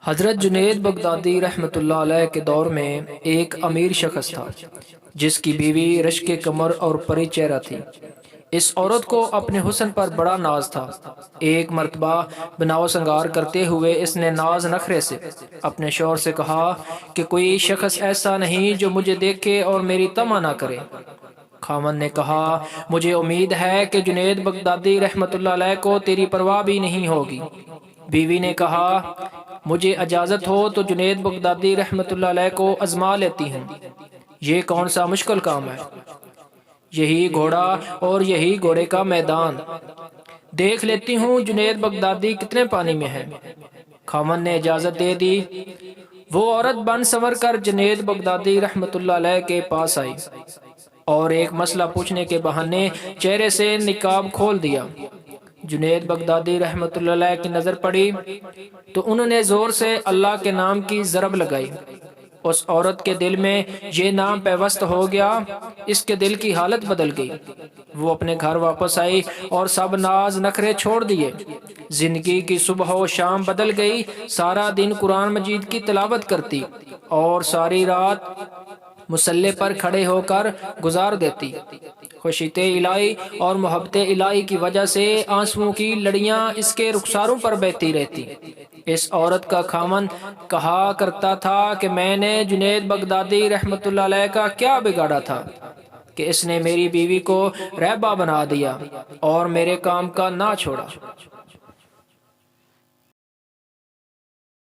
حضرت جنید بغدادی رحمۃ اللہ علیہ کے دور میں ایک امیر شخص تھا جس کی بیوی رشک کمر اور پری چہرہ تھی۔ اس عورت کو اپنے حسن پر بڑا ناز تھا۔ ایک مرتبہ بناؤ سنگار کرتے ہوئے اس نے ناز نخرے سے اپنے شوہر سے کہا کہ کوئی شخص ایسا نہیں جو مجھے دیکھے اور میری طمع نہ کرے۔ خاوند نے کہا مجھے امید ہے کہ جنید بغدادی رحمۃ اللہ علیہ کو تیری پرواہ بھی نہیں ہوگی۔ بیوی نے کہا مجھے اجازت ہو تو جنید بغدادی رحمۃ اللہ علیہ کو آزما لیتی ہوں، یہ کون سا مشکل کام ہے، یہی گھوڑا اور یہی گھوڑے کا میدان، دیکھ لیتی ہوں جنید بغدادی کتنے پانی میں ہے۔ خاوند نے اجازت دے دی۔ وہ عورت بن سنور کر جنید بغدادی رحمۃ اللہ علیہ کے پاس آئی اور ایک مسئلہ پوچھنے کے بہانے چہرے سے نقاب کھول دیا۔ جنید بغدادی رحمۃ اللہ علیہ کی نظر پڑی تو انہوں نے زور سے اللہ کے نام کی ضرب لگائی۔ اس عورت کے دل میں یہ نام پیوست ہو گیا، اس کے دل کی حالت بدل گئی۔ وہ اپنے گھر واپس آئی اور سب ناز نخرے چھوڑ دیے۔ زندگی کی صبح و شام بدل گئی، سارا دن قرآن مجید کی تلاوت کرتی اور ساری رات مصلی پر کھڑے ہو کر گزار دیتی۔ خشیت الہی اور محبت الہی کی وجہ سے آنسوؤں کی لڑیاں اس کے رخساروں پر بہتی رہتی۔ اس عورت کا خاوند کہا کرتا تھا کہ میں نے جنید بغدادی رحمۃ اللہ علیہ کا کیا بگاڑا تھا کہ اس نے میری بیوی کو رہبہ بنا دیا اور میرے کام کا نہ چھوڑا۔